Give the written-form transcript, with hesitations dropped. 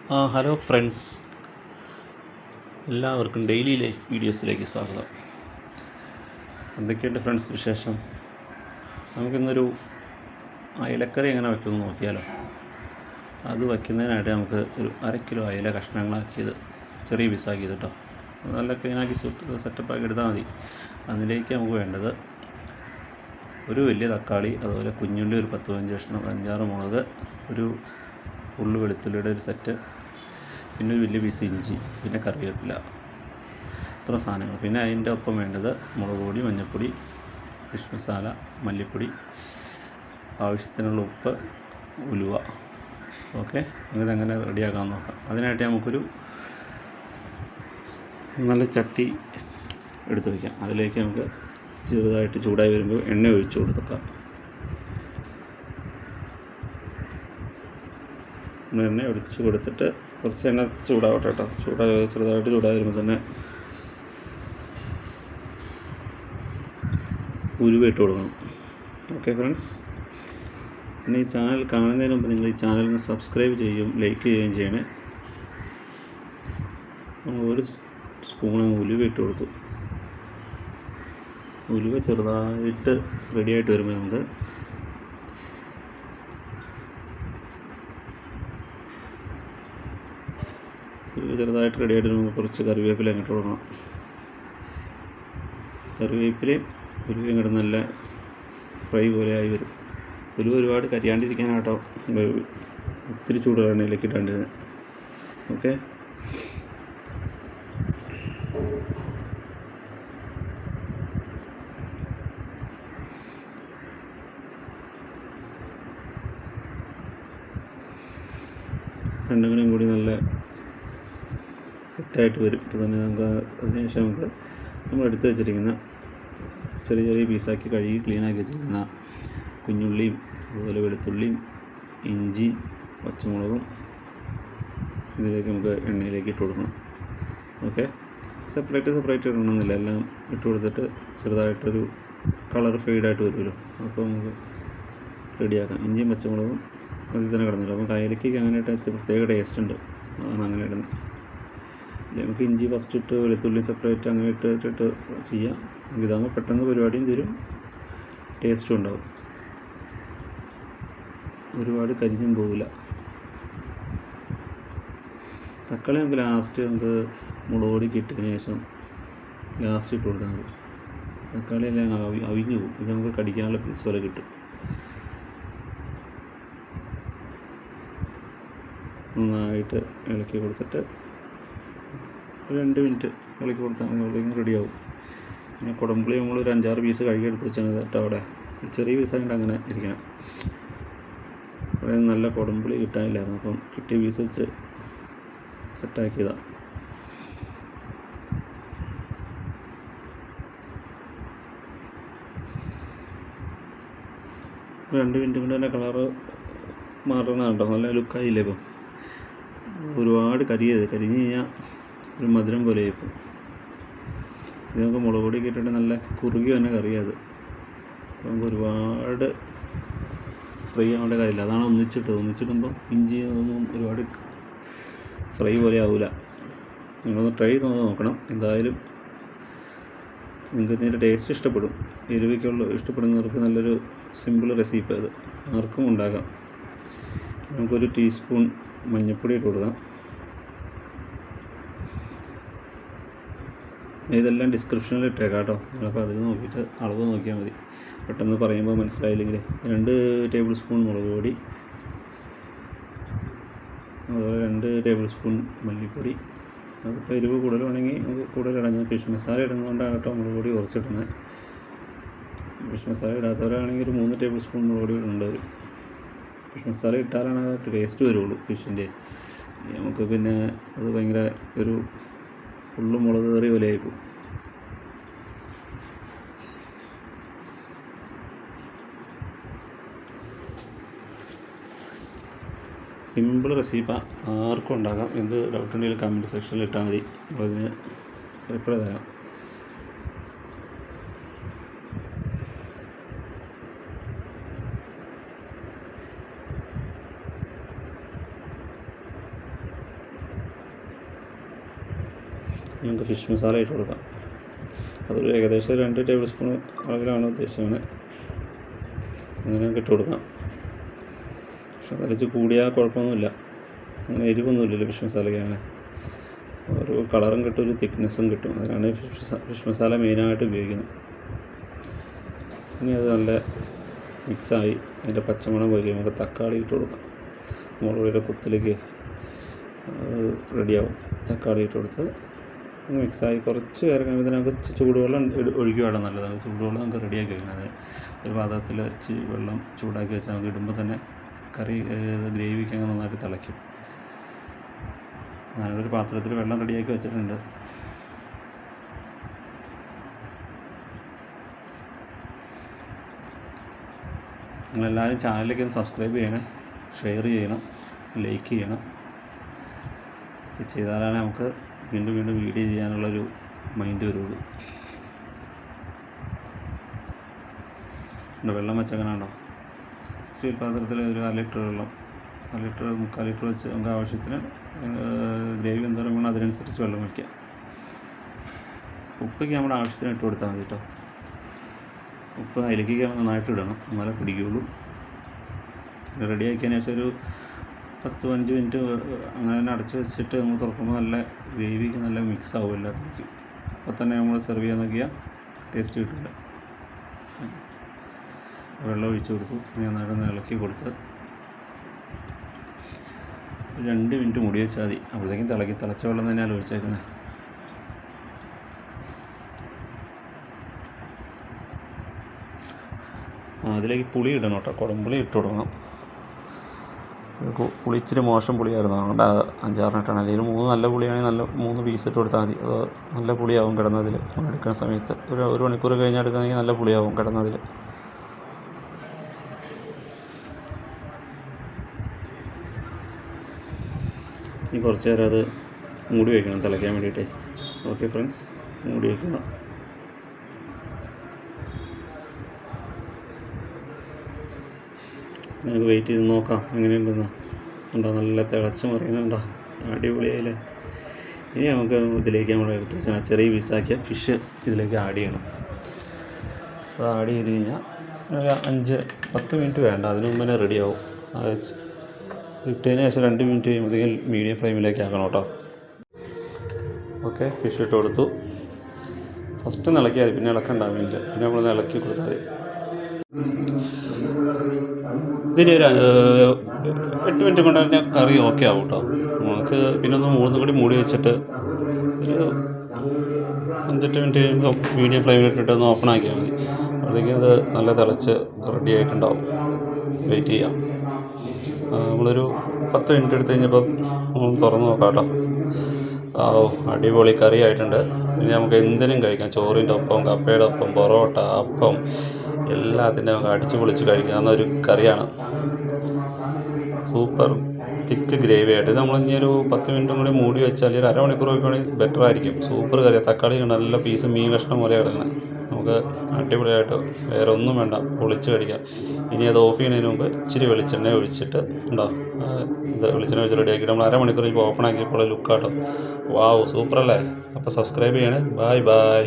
Hello friends, എല്ലാവർക്കും daily life വീഡിയോസിലേക്ക് സ്വാഗതം. എന്തൊക്കെയുണ്ട് ഫ്രണ്ട്സ് വിശേഷം? നമുക്കിന്നൊരു അയലക്കറി എങ്ങനെ വയ്ക്കുമെന്ന് നോക്കിയാലോ. അത് വയ്ക്കുന്നതിനായിട്ട് നമുക്ക് ഒരു 1/2 കിലോ അയല കഷ്ണങ്ങളാക്കിയത് ചെറിയ പീസാക്കിയത് കേട്ടോ, നല്ല ക്ലീനാക്കി സെറ്റപ്പാക്കി എടുത്താൽ മതി. അതിലേക്ക് നമുക്ക് വേണ്ടത് ഒരു വലിയ തക്കാളി, അതുപോലെ കുഞ്ഞുള്ളി ഒരു 10-15 കഷ്ണം, 5-6 മുളക്, ഒരു ഉള്ളി വെളുത്തുള്ളിയുടെ ഒരു സെറ്റ്, പിന്നെ ഒരു വലിയ പീസ് ഇഞ്ചി, പിന്നെ കറിവേപ്പില, ഇത്ര സാധനങ്ങൾ. പിന്നെ അതിൻ്റെ ഒപ്പം വേണ്ടത് മുളക് പൊടി, മഞ്ഞൾപ്പൊടി, ഫിഷ് മസാല, മല്ലിപ്പൊടി, ആവശ്യത്തിനുള്ള ഉപ്പ്, ഉലുവ. ഓക്കെ, ഇതെങ്ങനെ റെഡിയാക്കാൻ നോക്കാം. അതിനായിട്ട് നമുക്കൊരു നല്ല ചട്ടി എടുത്ത് വയ്ക്കാം. അതിലേക്ക് നമുക്ക് ചെറുതായിട്ട് ചൂടായി വരുമ്പോൾ എണ്ണ ഒഴിച്ച് കൊടുക്കാം. എണ്ണ ഒഴിച്ച് കൊടുത്തിട്ട് കുറച്ച് എണ്ണ ചൂടാവട്ടെ കേട്ടോ. ചെറുതായിട്ട് ചൂടായി വരുമ്പോൾ തന്നെ ഉലുവ ഇട്ട് കൊടുക്കണം. ഓക്കെ ഫ്രണ്ട്സ്, പിന്നെ ഈ ചാനൽ കാണുന്നതിന് മുമ്പ് നിങ്ങൾ ഈ ചാനലിന് സബ്സ്ക്രൈബ് ചെയ്യുകയും ലൈക്ക് ചെയ്യുകയും ചെയ്യണേ. നമ്മൾ ഒരു സ്പൂൺ ഉലുവ ഇട്ട് കൊടുത്തു. ഉലുവ ചെറുതായിട്ട് റെഡിയായിട്ട് വരുമ്പോൾ നമുക്ക് ചെറുതായിട്ട് റെഡിയായിട്ട് നമുക്ക് കുറച്ച് കറിവേപ്പില ഇങ്ങോട്ട് കൊടുക്കണം. കറിവേപ്പിലയും ഉലുവയും കൂടെ നല്ല ഫ്രൈ പോലെ ആയി വരും. ഉലുവ ഒരുപാട് കരിയാണ്ടിരിക്കാനാട്ടോ ഒത്തിരി ചൂടുള്ള എണ്ണയിലേക്ക് ഇട്ടാണ്ടിരുന്നത്. ഓക്കെ, രണ്ടും കൂടി നല്ല സെറ്റായിട്ട് വരും. ഇപ്പോൾ തന്നെ നമുക്ക് അതിനുശേഷം നമുക്ക് നമ്മൾ എടുത്ത് വെച്ചിരിക്കുന്ന ചെറിയ ചെറിയ പീസാക്കി കഴുകി ക്ലീനാക്കി വെച്ചിരിക്കുന്ന കുഞ്ഞുള്ളിയും, അതുപോലെ വെളുത്തുള്ളിയും, ഇഞ്ചിയും, പച്ചമുളകും ഇതിലേക്ക് നമുക്ക് എണ്ണയിലേക്ക് ഇട്ട് കൊടുക്കണം. ഓക്കെ, സെപ്പറേറ്റ് ഇടണമെന്നില്ല, എല്ലാം ഇട്ട് കൊടുത്തിട്ട് ചെറുതായിട്ടൊരു കളർ ഫെയ്ഡായിട്ട് വരുമല്ലോ, അപ്പോൾ നമുക്ക് റെഡിയാക്കാം. ഇഞ്ചിയും പച്ചമുളകും അതിൽ തന്നെ കിടന്നിട്ട് അപ്പോൾ അയലയ്ക്ക് അങ്ങനെ ഇട്ട് പ്രത്യേക ടേസ്റ്റ് ഉണ്ട്, അതാണ് അങ്ങനെ ഇടുന്നത്. നമുക്ക് ഇഞ്ചി ഫസ്റ്റ് ഇട്ട് വെളുത്തുള്ളി സെപ്പറേറ്റ് അങ്ങനെ ഇട്ടിട്ട് ചെയ്യാം. ഇതാകുമ്പോൾ പെട്ടെന്ന് പരിപാടിയും തീരും, ടേസ്റ്റും ഉണ്ടാവും, ഒരുപാട് കരിഞ്ഞും പോവില്ല. തക്കാളി നമുക്ക് ലാസ്റ്റ് മുളക് പൊടിക്ക് ഇട്ടതിന് ശേഷം ലാസ്റ്റ് ഇട്ട് കൊടുത്താൽ മതി. തക്കാളി എല്ലാം അവിഞ്ഞു പോകും. ഇത് നമുക്ക് കടിക്കാനുള്ള പീസ് പോലെ കിട്ടും. നന്നായിട്ട് ഇളക്കി കൊടുത്തിട്ട് 2 മിനിറ്റ് ഇളക്കി കൊടുത്താൽ നമ്മളേക്കും റെഡിയാവും. പിന്നെ കുടംപുളി നമ്മൾ ഒരു 5-6 പീസ് കഴുകിയെടുത്ത് വെച്ചാൽ കേട്ടോ. അവിടെ ചെറിയ പീസായിട്ട് അങ്ങനെ ഇരിക്കണം. അവിടെ നല്ല കുടംപുളി കിട്ടാനില്ലായിരുന്നു, അപ്പം കിട്ടിയ പീസ് വെച്ച് സെറ്റാക്കിയതാണ്. 2 മിനിറ്റ് കൊണ്ട് തന്നെ കളറ് മാറണുണ്ടോ, നല്ല ലുക്കായില്ലേ. ഇപ്പം ഒരുപാട് കരിഞ്ഞ് കഴിഞ്ഞാൽ ഒരു മധുരം പോലെ ആയിപ്പോൾ. ഇത് നമുക്ക് മുളക് പൊടിയൊക്കെ ഇട്ടിട്ട് നല്ല കുറുകി തന്നെ കറിയത്. അപ്പോൾ നമുക്ക് ഒരുപാട് ഫ്രൈ ആവേണ്ട കാര്യമില്ല. അതാണ് ഒന്നിച്ചിടുമ്പോൾ ഇഞ്ചി ഒന്നും ഒരുപാട് ഫ്രൈ പോലെ ആവില്ല. നിങ്ങളൊന്ന് ട്രൈ ചെയ്ത് നോക്കണം. എന്തായാലും നിങ്ങൾക്ക് ഇതിൻ്റെ ടേസ്റ്റ് ഇഷ്ടപ്പെടും. എരിവൊക്കെയുള്ള ഇഷ്ടപ്പെടുന്നവർക്ക് നല്ലൊരു സിമ്പിൾ റെസിപ്പി അത് ആർക്കും ഉണ്ടാക്കാം. നമുക്കൊരു ടീസ്പൂൺ മഞ്ഞൾപ്പൊടി ഇട്ട് കൊടുക്കാം. ഇതെല്ലാം ഡിസ്ക്രിപ്ഷനിൽ ഇട്ടേക്കാം കേട്ടോ. നിങ്ങളപ്പോൾ അതിൽ നോക്കിയിട്ട് അളവ് നോക്കിയാൽ മതി. പെട്ടെന്ന് പറയുമ്പോൾ മനസ്സിലായില്ലെങ്കിൽ 2 ടേബിൾ സ്പൂൺ മുളക് പൊടി, അതുപോലെ 2 ടേബിൾ സ്പൂൺ മല്ലിപ്പൊടി. അതിപ്പോൾ എരിവ് കൂടുതലാണെങ്കിൽ നമുക്ക് കൂടുതലിടാം. ഞാൻ ഫിഷ് മസാല ഇടുന്നതുകൊണ്ടാണ് കേട്ടോ മുളക് പൊടി കുറച്ചിടുന്നത്. ഫിഷ് മസാല ഇടാത്തവരാണെങ്കിൽ ഒരു 3 ടേബിൾ സ്പൂൺ മുളക് പൊടി ഇടേണ്ടി വരും. ഫിഷ് മസാല ഇട്ടാലാണ് അത് ടേസ്റ്റ് വരുള്ളൂ ഫിഷിൻ്റെ. നമുക്ക് പിന്നെ അത് ഭയങ്കര ഒരു ഫുള്ള് മുളക് കറി പോലെ ആയിപ്പോവും. സിമ്പിൾ റെസിപ്പാണ്, ആർക്കും ഉണ്ടാക്കാം. എന്ത് ഡൗട്ട് ഉണ്ടെങ്കിലും കമൻറ്റ് സെക്ഷനിൽ ഇട്ടാൽ മതി, നമ്മളതിന് റിപ്ലൈ തരാം. നമുക്ക് ഫിഷ് മസാല ഇട്ട് കൊടുക്കാം. അതൊരു ഏകദേശം 2 ടേബിൾ സ്പൂൺ അളവിലാണ് ഉദ്ദേശിക്കുന്നത്. അങ്ങനെ നമുക്ക് ഇട്ട് കൊടുക്കാം. പക്ഷെ തലച്ച് കൂടിയാൽ കുഴപ്പമൊന്നുമില്ല, അങ്ങനെ എരിവൊന്നുമില്ലല്ലോ ഫിഷ് മസാലയ്ക്ക്. അങ്ങനെ ഒരു കളറും കിട്ടും, ഒരു തിക്നെസ്സും കിട്ടും. അതിനാണ് ഫിഷ് മസാല മെയിനായിട്ട് ഉപയോഗിക്കുന്നത്. ഇനി അത് നല്ല മിക്സായി അതിൻ്റെ പച്ചമണം പോയി നമുക്ക് തക്കാളി ഇട്ട് കൊടുക്കാം. മുളക് പൊടിയുടെ കുത്തിലേക്ക് റെഡിയാവും. തക്കാളി ഇട്ട് കൊടുത്ത് മിക്സായി കുറച്ച് നേരം കഴിയുമ്പോൾ നമുക്ക് ചൂടുവെള്ളം ഒഴിക്കുകയാണ് നല്ലത്. ചൂടുവെള്ളം നമുക്ക് റെഡിയാക്കി വയ്ക്കുന്നത്. ഒരു പാത്രത്തിൽ വെള്ളം ചൂടാക്കി വെച്ചാൽ നമുക്ക് ഇടുമ്പോൾ തന്നെ കറി ഗ്രേവിക്ക് അങ്ങ് നന്നായിട്ട് തിളയ്ക്കും. ഞാനൊരു പാത്രത്തിൽ വെള്ളം റെഡിയാക്കി വെച്ചിട്ടുണ്ട്. നിങ്ങളെല്ലാവരും ചാനലിലേക്ക് ഒന്ന് സബ്സ്ക്രൈബ് ചെയ്യണം, ഷെയർ ചെയ്യണം, ലൈക്ക് ചെയ്യണം. ഇത് ചെയ്താലാണ് നമുക്ക് വീണ്ടും വീണ്ടും വീഡിയോ ചെയ്യാനുള്ളൊരു മൈൻഡ് വരുള്ളൂ. വെള്ളം വെച്ചങ്ങനാണോ, സ്റ്റീൽ പാത്രത്തിൽ ഒരു 1 ലിറ്റർ വെള്ളം, 1 ലിറ്റർ 3/4 ലിറ്റർ വെച്ച് നമുക്ക് ആവശ്യത്തിന് ഗ്രേവി എന്തോരം വേണം അതിനനുസരിച്ച് വെള്ളം വയ്ക്കുക. ഉപ്പൊക്കെ നമ്മുടെ ആവശ്യത്തിന് ഇട്ട് കൊടുത്താൽ മതി കേട്ടോ. ഉപ്പ് അതിലേക്ക് നന്നായിട്ട് ഇടണം, എന്നാലേ പിടിക്കുകയുള്ളൂ. റെഡിയാക്കിയതിന് ശേഷം ഒരു 10-15 മിനിറ്റ് അങ്ങനെ തന്നെ അടച്ച് വെച്ചിട്ട് നമ്മൾ തുറക്കുമ്പോൾ നല്ല ഗ്രേവിക്ക് നല്ല മിക്സ് ആവും എല്ലാത്തിലേക്കും. അപ്പോൾ തന്നെ നമ്മൾ സെർവ് ചെയ്യാൻ നോക്കിയാൽ ടേസ്റ്റ് കിട്ടില്ല. വെള്ളം ഒഴിച്ച് കൊടുത്തു, നന്നായിട്ട് ഇളക്കി കൊടുത്ത് 2 മിനിറ്റ് മൂടി വെച്ചാൽ മതി. അപ്പോഴത്തേക്കും തിളച്ച വെള്ളം തന്നെയാണ് ഒഴിച്ചേക്കുന്നത്. അതിലേക്ക് പുളി ഇടണം കേട്ടോ, കുടംപുളി ഇട്ട് കൊടുക്കണം. പുളി ഇച്ചിരി മോശം പുളിയായിരുന്നു, അതുകൊണ്ട് 5-6 ഇട്ടാണ്. അല്ലെങ്കിൽ 3 നല്ല പുളിയാണെങ്കിൽ 3 പീസ് ഇട്ട് കൊടുത്താൽ മതി. അത് നല്ല പുളിയാവും കിടന്നതിൽ. നമ്മൾ എടുക്കുന്ന സമയത്ത് ഒരു മണിക്കൂർ കഴിഞ്ഞാൽ എടുക്കുകയാണെങ്കിൽ നല്ല പുളിയാവും കിടന്നതിൽ. ഇനി കുറച്ച് നേരം അത് മൂടി വയ്ക്കണം തിളയ്ക്കാൻ വേണ്ടിയിട്ടേ. ഓക്കെ ഫ്രണ്ട്സ്, മൂടി വയ്ക്കുക. നമുക്ക് വെയിറ്റ് ചെയ്ത് നോക്കാം എങ്ങനെയുണ്ടെന്ന്. ഉണ്ടോ, നല്ല തിളച്ച് മറിയുന്നുണ്ടോ, അടിപൊളിയായില്ലേ. ഇനി നമുക്ക് ഇതിലേക്ക് നമ്മൾ എടുത്ത് വെച്ചാൽ ചെറിയ പീസാക്കിയ ഫിഷ് ഇതിലേക്ക് ആഡ് ചെയ്യണം. അത് ആഡ് ചെയ്ത് കഴിഞ്ഞാൽ ഒരു 5-10 മിനിറ്റ് വേണ്ട, അതിന് മുമ്പ് തന്നെ റെഡിയാവും. അത് ഇട്ടതിന് ശേഷം 2 മിനിറ്റ് കഴിയുമ്പോഴത്തേക്കും മീഡിയം ഫ്ലെയിമിലേക്ക് ആക്കണം കേട്ടോ. ഓക്കെ, ഫിഷ് ഇട്ട് കൊടുത്തു. ഫസ്റ്റ് ഇളക്കിയാൽ മതി, പിന്നെ ഇളക്കണ്ടാവില്ല. പിന്നെ നമ്മൾ ഇളക്കി കൊടുത്താൽ മതി. ഇതിന് ഒരു 8 മിനിറ്റ് കൊണ്ട് തന്നെ കറി ഓക്കെ ആവും കേട്ടോ. നമുക്ക് പിന്നെ ഒന്ന് കൂടി മൂടി വെച്ചിട്ട് ഒരു 5-8 മിനിറ്റ് കഴിയുമ്പോൾ മീഡിയം ഫ്ലെയിമിലിട്ടിട്ട് ഒന്ന് ഓപ്പൺ ആക്കിയാൽ മതി. അപ്പോഴത്തേക്കും അത് നല്ല തിളച്ച് റെഡി ആയിട്ടുണ്ടാവും. വെയിറ്റ് ചെയ്യാം. നമ്മളൊരു 10 മിനിറ്റ് എടുത്ത് കഴിഞ്ഞപ്പോൾ നമ്മൾ തുറന്ന് നോക്കാം കേട്ടോ. അടിപൊളി കറി ആയിട്ടുണ്ട്. ഇനി നമുക്ക് എന്തിനും കഴിക്കാം. ചോറിൻ്റെ ഒപ്പം, കപ്പയുടെ ഒപ്പം, പൊറോട്ട, അപ്പം എല്ലാത്തിൻ്റെ നമുക്ക് അടിച്ച് പൊളിച്ച് കഴിക്കാവുന്ന ഒരു കറിയാണ്. സൂപ്പർ തിക്ക് ഗ്രേവി ആയിട്ട് നമ്മൾ ഇനി ഒരു 10 മിനിറ്റും കൂടി മൂടി വെച്ചാൽ ഒരു അരമണിക്കൂർ വയ്ക്കുകയാണെങ്കിൽ ബെറ്റർ ആയിരിക്കും. സൂപ്പർ കറിയാണ്. തക്കാളി നല്ല പീസ് മീൻ കഷ്ണം പോലെ കിടക്കണം. നമുക്ക് അടിപൊളിയായിട്ട് വേറെ ഒന്നും വേണ്ട, പൊളിച്ച് കഴിക്കാം. ഇനി അത് ഓഫ് ചെയ്യുന്നതിന് മുമ്പ് ഇച്ചിരി വെളിച്ചെണ്ണ ഒഴിച്ചിട്ട് ഇത് വെളിച്ചെണ്ണ ഒഴിച്ച് റെഡിയാക്കിയിട്ട് നമ്മൾ അരമണിക്കൂർ ഇപ്പോൾ ഓപ്പൺ ആക്കിയപ്പോൾ ലുക്കാട്ടോ. വാവ്, സൂപ്പറല്ലേ. അപ്പോൾ സബ്സ്ക്രൈബ് ചെയ്യണേ. ബൈ.